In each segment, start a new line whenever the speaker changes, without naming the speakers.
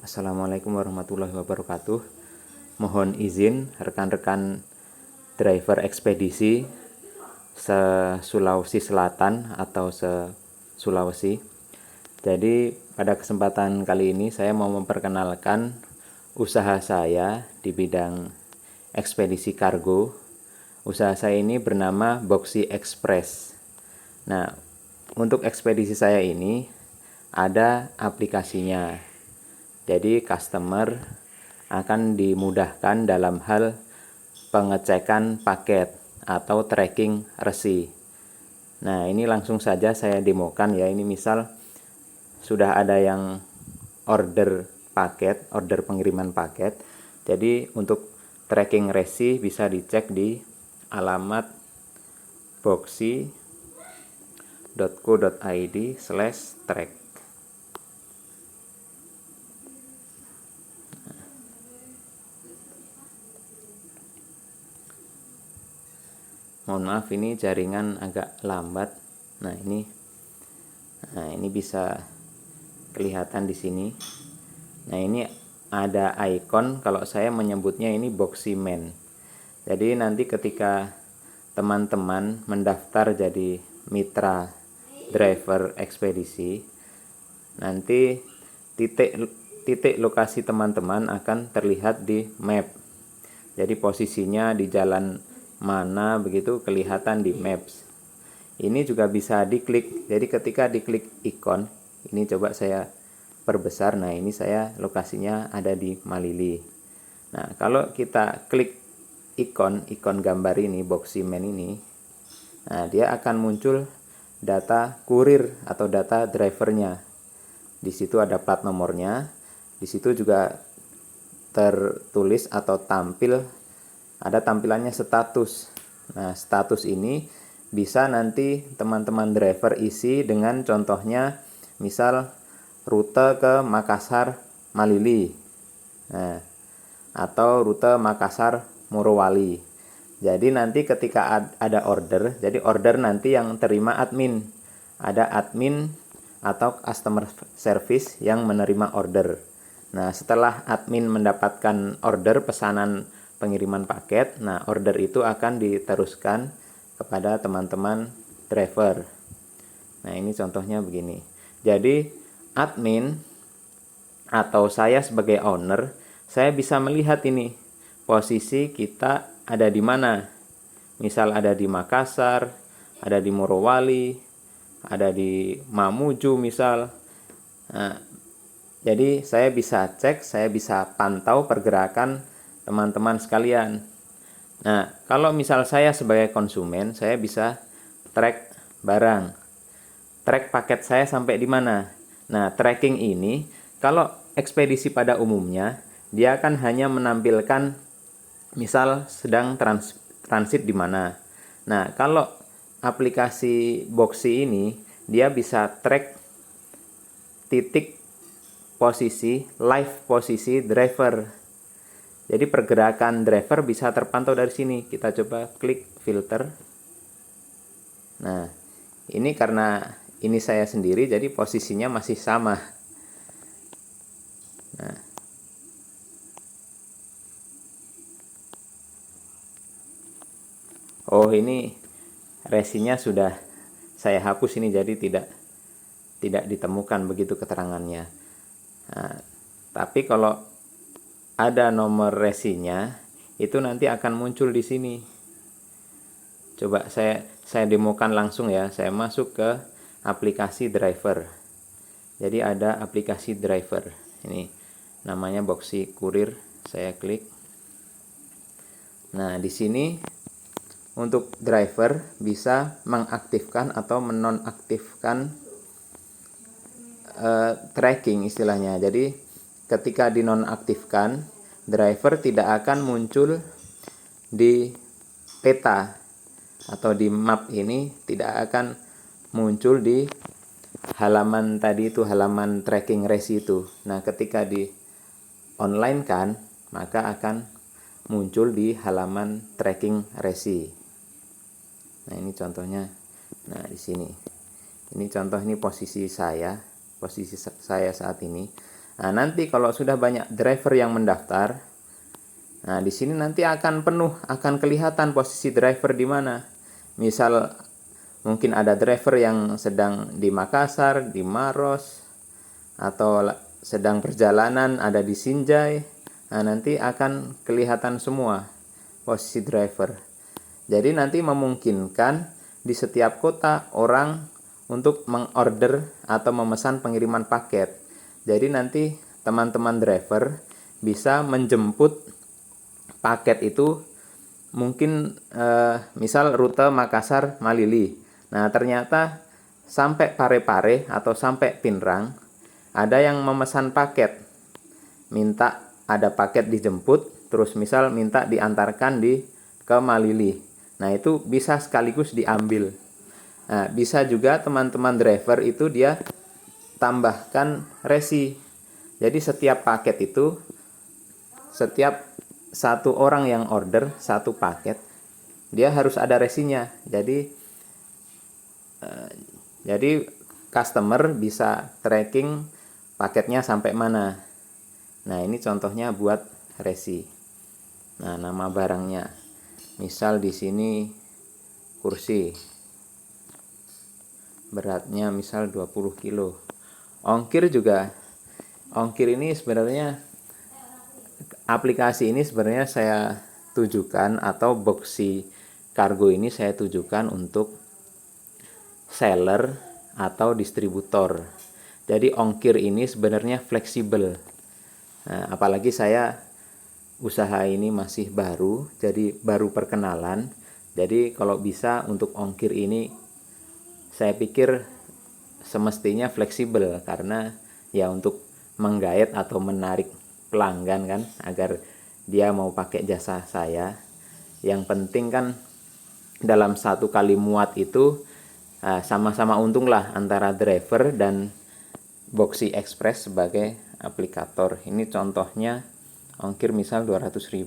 Assalamualaikum warahmatullahi wabarakatuh. Mohon izin rekan-rekan driver ekspedisi se-Sulawesi Selatan atau se-Sulawesi. Jadi pada kesempatan kali ini saya mau memperkenalkan usaha saya di bidang ekspedisi kargo. Usaha saya ini bernama Boxy Express. Nah, untuk ekspedisi saya ini ada aplikasinya. Jadi customer akan dimudahkan dalam hal pengecekan paket atau tracking resi. Nah, ini langsung saja saya demokan ya. Ini misal sudah ada yang order paket, order pengiriman paket. Jadi untuk tracking resi bisa dicek di alamat boxy.co.id/track. Mohon maaf, ini jaringan agak lambat. Nah, ini bisa kelihatan di sini. Nah, ini ada icon, kalau saya menyebutnya ini Boxy Man. Jadi nanti ketika teman-teman mendaftar jadi mitra driver ekspedisi, nanti titik lokasi teman-teman akan terlihat di map. Jadi posisinya di jalan mana begitu kelihatan di maps. Ini juga bisa diklik. Jadi ketika diklik ikon, ini coba saya perbesar. Nah, ini saya lokasinya ada di Malili. Nah, kalau kita klik ikon gambar ini, Boxy Man ini, nah dia akan muncul data kurir atau data drivernya. Di situ ada plat nomornya. Di situ juga tertulis atau tampil, ada tampilannya status. Nah, status ini bisa nanti teman-teman driver isi dengan contohnya misal rute ke Makassar Malili. Nah, atau rute Makassar Morowali. Jadi nanti ketika ada order, jadi order nanti yang terima admin. Ada admin atau customer service yang menerima order. Nah, setelah admin mendapatkan order pesanan pengiriman paket, nah order itu akan diteruskan kepada teman-teman driver. Nah, ini contohnya begini. Jadi admin atau saya sebagai owner, saya bisa melihat ini posisi kita ada di mana. Misal ada di Makassar, ada di Morowali, ada di Mamuju misal. Nah, jadi saya bisa cek, saya bisa pantau pergerakan teman-teman sekalian. Nah, kalau misal saya sebagai konsumen, saya bisa track barang, track paket saya sampai di mana. Nah, tracking ini kalau ekspedisi pada umumnya dia akan hanya menampilkan misal sedang transit di mana. Nah, kalau aplikasi Boxy ini dia bisa track titik posisi, live posisi driver. Jadi pergerakan driver bisa terpantau dari sini. Kita coba klik filter. Nah, ini karena ini saya sendiri, jadi posisinya masih sama. Nah, oh, ini resinya sudah saya hapus ini, jadi tidak ditemukan begitu keterangannya. Nah, tapi kalau ada nomor resinya, itu nanti akan muncul di sini. Coba saya demokan langsung ya. Saya masuk ke aplikasi driver. Jadi ada aplikasi driver. Ini namanya Boxy Kurir. Saya klik. Nah, di sini untuk driver bisa mengaktifkan atau menonaktifkan tracking istilahnya. Jadi ketika dinonaktifkan, driver tidak akan muncul di peta atau di map ini, tidak akan muncul di halaman tadi itu, halaman tracking resi itu. Nah, ketika di online kan, maka akan muncul di halaman tracking resi. Nah, ini contohnya. Nah, di sini. Ini contoh, ini posisi saya saat ini. Nah, nanti kalau sudah banyak driver yang mendaftar, nah di sini nanti akan penuh, akan kelihatan posisi driver di mana. Misal mungkin ada driver yang sedang di Makassar, di Maros, atau sedang perjalanan ada di Sinjai. Nah, nanti akan kelihatan semua posisi driver. Jadi nanti memungkinkan di setiap kota orang untuk mengorder atau memesan pengiriman paket. Jadi nanti teman-teman driver bisa menjemput paket itu mungkin misal rute Makassar Malili. Nah, ternyata sampai Parepare atau sampai Pinrang ada yang memesan paket, minta ada paket dijemput, terus misal minta diantarkan ke Malili. Nah, itu bisa sekaligus diambil. Nah, bisa juga teman-teman driver itu dia tambahkan resi. Jadi setiap paket itu, setiap satu orang yang order satu paket, dia harus ada resinya. Jadi customer bisa tracking paketnya sampai mana. Nah, ini contohnya buat resi. Nah, nama barangnya. Misal di sini kursi. Beratnya misal 20 kilo. Ongkir juga. Ongkir ini sebenarnya, aplikasi ini sebenarnya saya tujukan, atau boxy kargo ini saya tujukan untuk seller atau distributor. Jadi ongkir ini sebenarnya fleksibel. Nah, apalagi saya usaha ini masih baru, jadi baru perkenalan. Jadi kalau bisa untuk ongkir ini saya pikir semestinya fleksibel, karena ya untuk menggait atau menarik pelanggan kan, agar dia mau pakai jasa saya. Yang penting kan dalam satu kali muat itu sama-sama untung lah antara driver dan Boxy Express sebagai aplikator. Ini contohnya ongkir misal 200.000.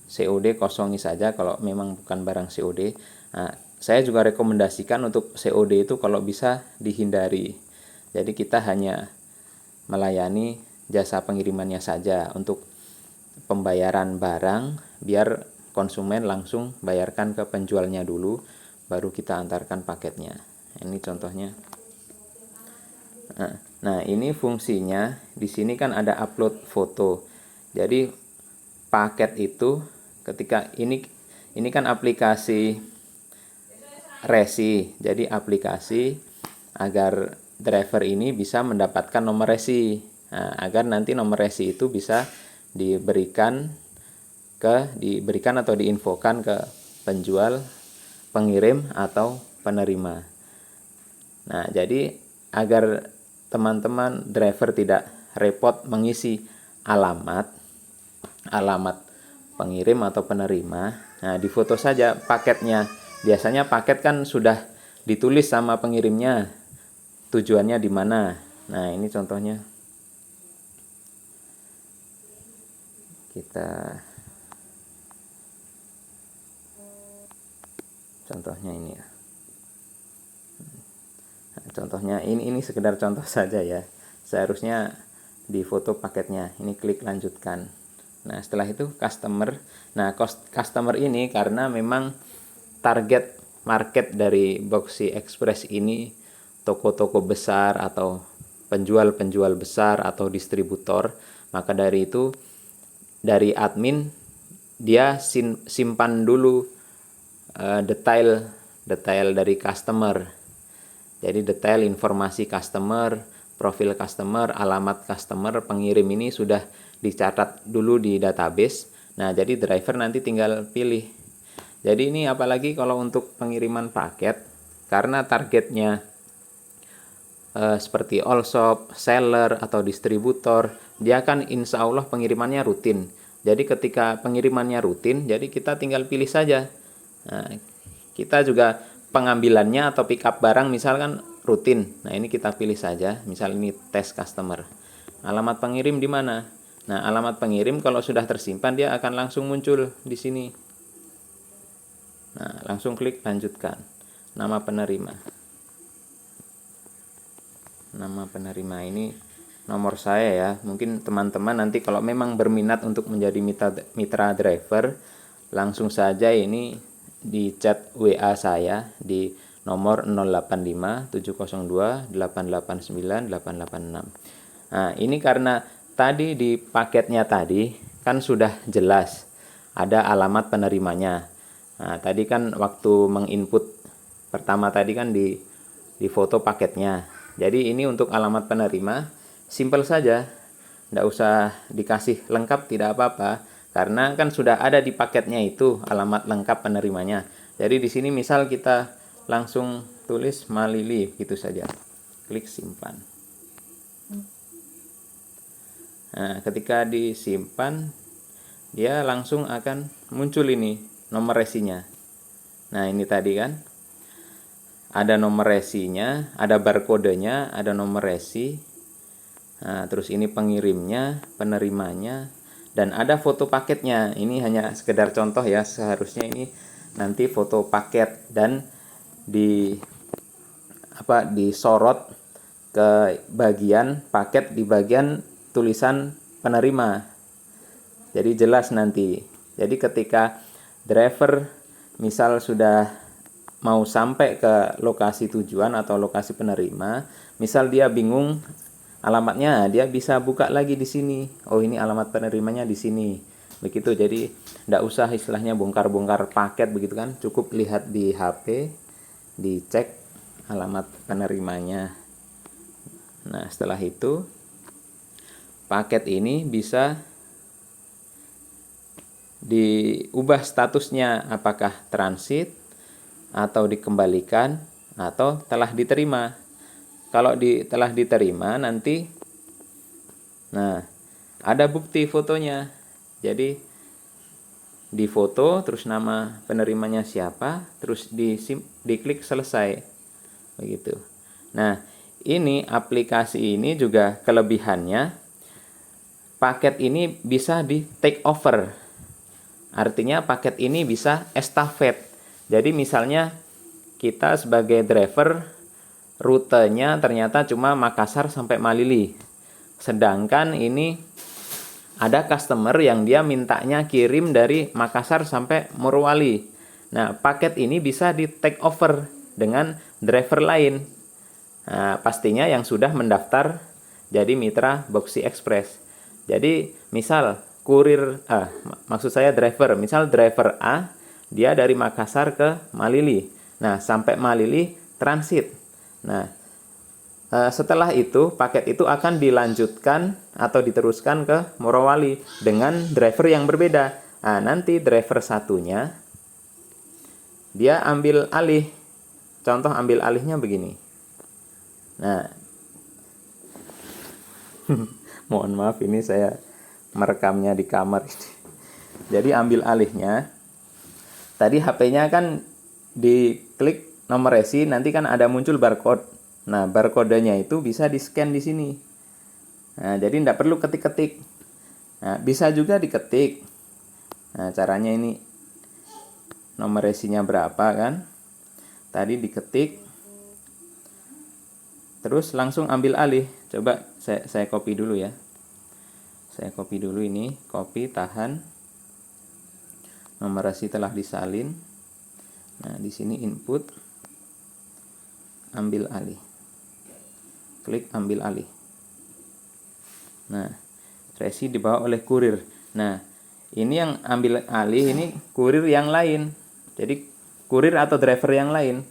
COD kosongi saja kalau memang bukan barang COD. Nah, saya juga rekomendasikan untuk COD itu kalau bisa dihindari. Jadi kita hanya melayani jasa pengirimannya saja. Untuk pembayaran barang, biar konsumen langsung bayarkan ke penjualnya dulu, baru kita antarkan paketnya. Ini contohnya. Nah, ini fungsinya. Di sini kan ada upload foto. Jadi paket itu ketika ini kan aplikasi resi. Jadi aplikasi agar driver ini bisa mendapatkan nomor resi. Nah, agar nanti nomor resi itu bisa diberikan atau diinfokan ke penjual, pengirim atau penerima. Nah, jadi agar teman-teman driver tidak repot mengisi alamat pengirim atau penerima. Nah, difoto saja paketnya. Biasanya paket kan sudah ditulis sama pengirimnya tujuannya di mana. Nah, ini contohnya. Contohnya ini ya. Nah, contohnya ini sekedar contoh saja ya. Seharusnya di foto paketnya. Ini klik lanjutkan. Nah, setelah itu customer. Nah, customer ini karena memang target market dari Boxy Express ini toko-toko besar atau penjual-penjual besar atau distributor, maka dari itu dari admin dia simpan dulu detail dari customer. Jadi detail informasi customer, profil customer, alamat customer, pengirim ini sudah dicatat dulu di database. Nah, jadi driver nanti tinggal pilih. Jadi ini apalagi kalau untuk pengiriman paket, karena targetnya seperti all shop, seller atau distributor, dia kan insya Allah pengirimannya rutin. Jadi ketika pengirimannya rutin, jadi kita tinggal pilih saja. Nah, kita juga pengambilannya atau pick up barang misalkan rutin. Nah, ini kita pilih saja. Misal ini tes customer. Alamat pengirim di mana? Nah, alamat pengirim kalau sudah tersimpan dia akan langsung muncul di sini. Nah, langsung klik lanjutkan. Nama penerima. Nama penerima ini nomor saya ya. Mungkin teman-teman nanti kalau memang berminat untuk menjadi mitra driver, langsung saja ini di chat WA saya di nomor 085 702 889 886. Nah, ini karena tadi di paketnya tadi kan sudah jelas ada alamat penerimanya. Nah, tadi kan waktu menginput pertama tadi kan di foto paketnya. Jadi ini untuk alamat penerima, simple saja. Tidak usah dikasih lengkap, tidak apa-apa. Karena kan sudah ada di paketnya itu alamat lengkap penerimanya. Jadi di sini misal kita langsung tulis Malili gitu saja. Klik simpan. Nah, ketika disimpan, dia langsung akan muncul ini nomor resinya. Nah, ini tadi kan ada nomor resinya, ada barcode-nya, ada nomor resi. Nah, terus ini pengirimnya, penerimanya, dan ada foto paketnya. Ini hanya sekedar contoh ya, seharusnya ini nanti foto paket dan disorot ke bagian paket di bagian tulisan penerima. Jadi jelas nanti. Jadi ketika driver misal sudah mau sampai ke lokasi tujuan atau lokasi penerima, misal dia bingung alamatnya, dia bisa buka lagi di sini. Oh, ini alamat penerimanya di sini. Begitu. Jadi tidak usah istilahnya bongkar-bongkar paket begitu kan. Cukup lihat di HP, dicek alamat penerimanya. Nah, setelah itu paket ini bisa diubah statusnya apakah transit atau dikembalikan atau telah diterima. Kalau telah diterima nanti ada bukti fotonya. Jadi di foto terus nama penerimanya siapa, terus diklik selesai. Begitu. Nah, ini aplikasi ini juga kelebihannya paket ini bisa di take over. Artinya paket ini bisa estafet. Jadi misalnya kita sebagai driver rutenya ternyata cuma Makassar sampai Malili. Sedangkan ini ada customer yang dia mintanya kirim dari Makassar sampai Morowali. Nah, paket ini bisa di take over dengan driver lain. Nah, pastinya yang sudah mendaftar jadi mitra Boxy Express. Jadi misal maksud saya driver, misal driver A dia dari Makassar ke Malili. Nah, sampai Malili transit. Nah, setelah itu paket itu akan dilanjutkan atau diteruskan ke Morowali dengan driver yang berbeda. Nah, nanti driver satunya dia ambil alih. Contoh ambil alihnya begini. Nah, mohon maaf ini saya merekamnya di kamar. Jadi ambil alihnya. Tadi HP-nya kan diklik nomor resi, nanti kan ada muncul barcode. Nah, barcode-nya itu bisa di-scan di sini. Nah, jadi tidak perlu ketik-ketik. Nah, bisa juga diketik. Nah, caranya ini nomor resinya berapa kan? Tadi diketik. Terus langsung ambil alih. Coba saya copy dulu ya. Saya copy dulu ini, copy, tahan. Nomor resi telah disalin. Nah, di sini input, ambil alih. Klik ambil alih. Nah, resi dibawa oleh kurir. Nah, ini yang ambil alih ini kurir yang lain. Jadi kurir atau driver yang lain.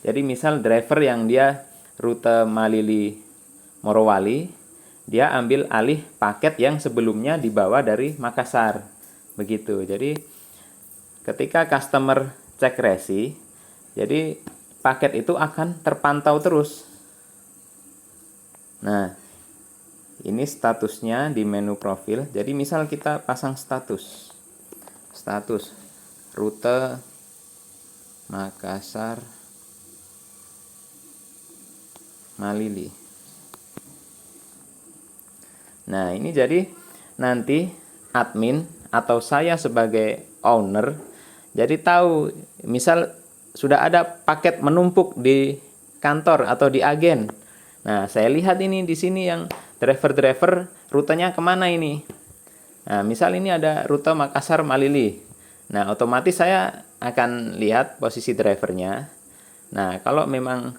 Jadi misal driver yang dia rute Malili Morowali, dia ambil alih paket yang sebelumnya dibawa dari Makassar. Begitu. Jadi ketika customer cek resi, jadi paket itu akan terpantau terus. Nah, ini statusnya di menu profil. Jadi misal kita pasang status rute Makassar Malili. Nah, ini jadi nanti admin atau saya sebagai owner jadi tahu, misal sudah ada paket menumpuk di kantor atau di agen. Nah, saya lihat ini di sini yang driver rutenya kemana ini. Nah, misal ini ada rute Makassar Malili. Nah, otomatis saya akan lihat posisi drivernya. Nah, kalau memang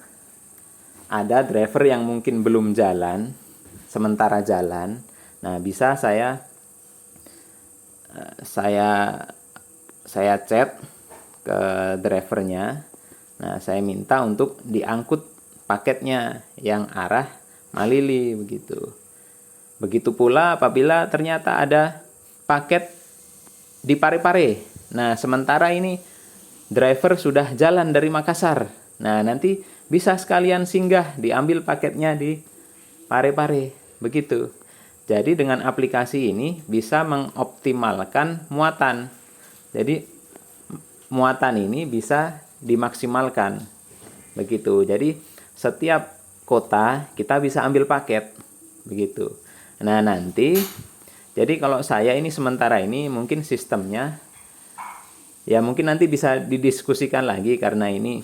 ada driver yang mungkin belum jalan, sementara jalan, nah bisa saya chat ke drivernya. Nah, saya minta untuk diangkut paketnya yang arah Malili begitu. Begitu pula apabila ternyata ada paket di Parepare. Nah, sementara ini driver sudah jalan dari Makassar. Nah, nanti bisa sekalian singgah diambil paketnya di Parepare begitu. Jadi dengan aplikasi ini bisa mengoptimalkan muatan. Jadi muatan ini bisa dimaksimalkan begitu. Jadi setiap kota kita bisa ambil paket begitu. Nah, nanti jadi kalau saya ini sementara ini mungkin sistemnya ya mungkin nanti bisa didiskusikan lagi karena ini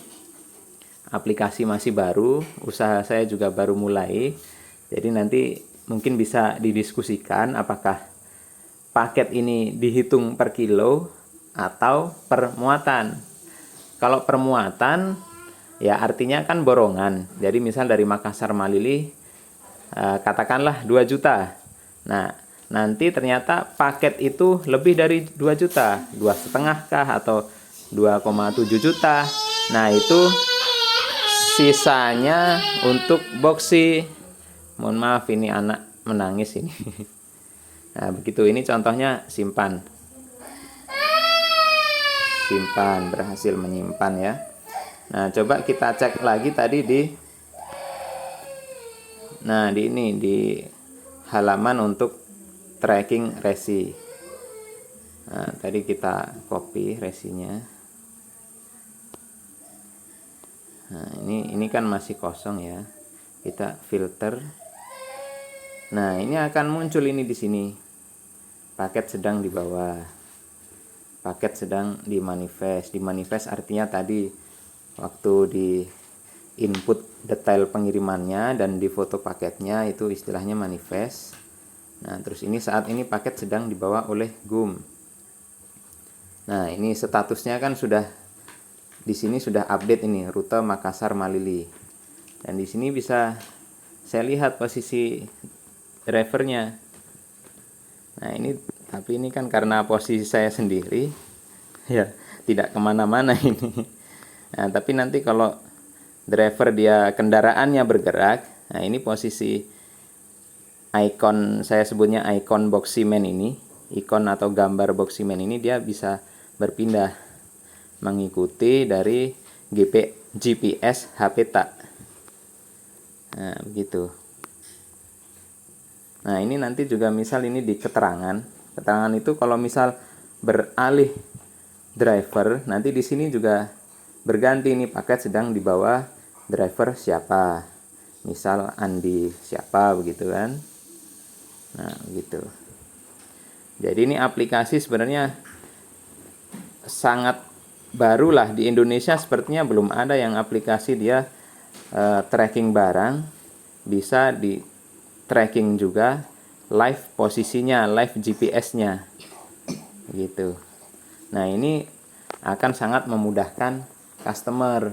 aplikasi masih baru, usaha saya juga baru mulai. Jadi nanti mungkin bisa didiskusikan apakah paket ini dihitung per kilo atau per muatan. Kalau per muatan ya artinya kan borongan. Jadi misal dari Makassar Malili katakanlah 2 juta. Nah, nanti ternyata paket itu lebih dari 2 juta, 2,5 kah atau 2,7 juta. Nah, itu sisanya untuk boxy. Mohon maaf ini anak menangis ini. Nah, begitu, ini contohnya simpan. Simpan, berhasil menyimpan ya. Nah, coba kita cek lagi tadi di di halaman untuk tracking resi. Nah, tadi kita copy resinya. Nah, ini kan masih kosong ya. Kita filter. Nah, ini akan muncul ini di sini. Paket sedang di bawah. Paket sedang di manifest. Di manifest artinya tadi waktu di input detail pengirimannya dan di foto paketnya itu istilahnya manifest. Nah, terus ini saat ini paket sedang dibawa oleh GUM. Nah, ini statusnya kan sudah di sini sudah update ini rute Makassar Malili. Dan di sini bisa saya lihat posisi drivernya. Nah, tapi ini kan karena posisi saya sendiri ya tidak kemana-mana ini. Nah, tapi nanti kalau driver dia kendaraannya bergerak, nah ini posisi icon, saya sebutnya icon Boxyman ini, ikon atau gambar Boxyman ini dia bisa berpindah mengikuti dari GPS HPTA. Nah, begitu. Nah, ini nanti juga misal ini di keterangan. Keterangan itu kalau misal beralih driver, nanti di sini juga berganti ini paket sedang dibawa driver siapa. Misal Andi siapa begitu kan. Nah, begitu. Jadi ini aplikasi sebenarnya sangat baru lah di Indonesia, sepertinya belum ada yang aplikasi dia tracking barang, bisa di tracking juga live posisinya, live GPS-nya gitu. Nah, ini akan sangat memudahkan customer.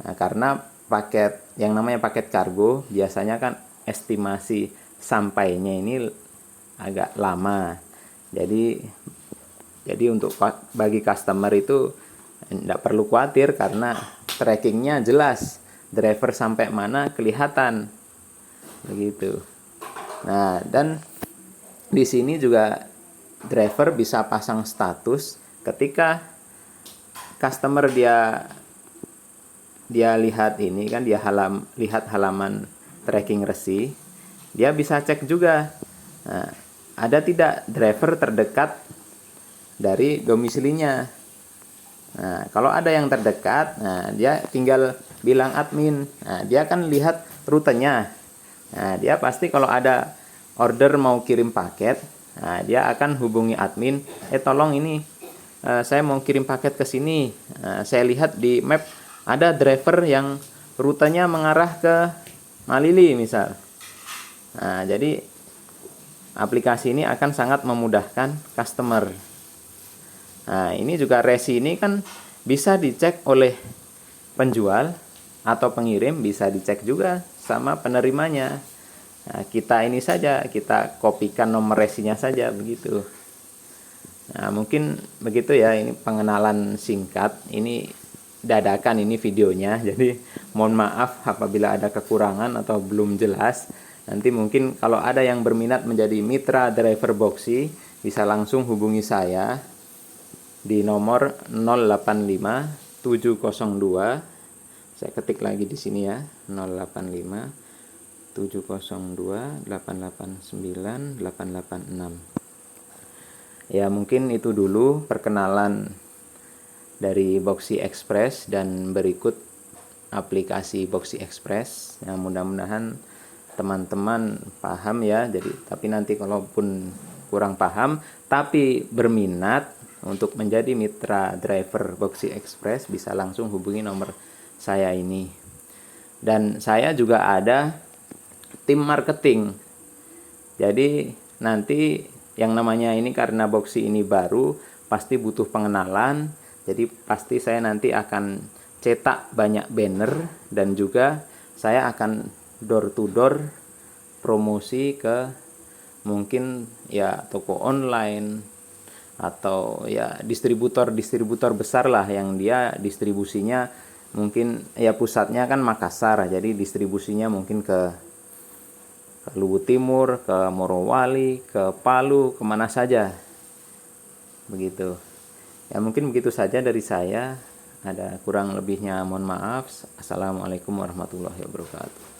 Nah, karena paket yang namanya paket kargo biasanya kan estimasi sampainya ini agak lama. Jadi untuk bagi customer itu tidak perlu khawatir karena trackingnya jelas, driver sampai mana kelihatan begitu. Nah, dan di sini juga driver bisa pasang status ketika customer dia lihat ini kan, dia lihat halaman tracking resi, dia bisa cek juga ada tidak driver terdekat dari domisilinya. Nah, kalau ada yang terdekat, nah dia tinggal bilang admin, nah dia akan lihat rutenya. Nah, dia pasti kalau ada order mau kirim paket, nah dia akan hubungi admin, tolong ini saya mau kirim paket ke sini. Nah, saya lihat di map ada driver yang rutenya mengarah ke Malili misal. Nah, jadi aplikasi ini akan sangat memudahkan customer. Nah, ini juga resi ini kan bisa dicek oleh penjual atau pengirim, bisa dicek juga sama penerimanya. Nah, kita ini saja, kita kopikan nomor resinya saja begitu. Nah, mungkin begitu ya, ini pengenalan singkat. Ini dadakan ini videonya. Jadi mohon maaf apabila ada kekurangan atau belum jelas. Nanti mungkin kalau ada yang berminat menjadi mitra driver Boxy, bisa langsung hubungi saya di nomor 085 702. Saya ketik lagi di sini ya, 085 702 889 886. Ya, mungkin itu dulu perkenalan dari Boxy Express dan berikut aplikasi Boxy Express. Yang mudah-mudahan teman-teman paham ya. Jadi, tapi nanti kalaupun kurang paham tapi berminat untuk menjadi mitra driver Boxy Express, bisa langsung hubungi nomor saya ini. Dan saya juga ada tim marketing. Jadi nanti yang namanya ini, karena Boxy ini baru, pasti butuh pengenalan. Jadi pasti saya nanti akan cetak banyak banner, dan juga saya akan door to door promosi ke mungkin ya toko online atau ya distributor besar lah, yang dia distribusinya mungkin ya pusatnya kan Makassar, jadi distribusinya mungkin ke Luwu Timur, ke Morowali, ke Palu, kemana saja begitu ya. Mungkin begitu saja dari saya, ada kurang lebihnya mohon maaf. Assalamualaikum warahmatullahi wabarakatuh.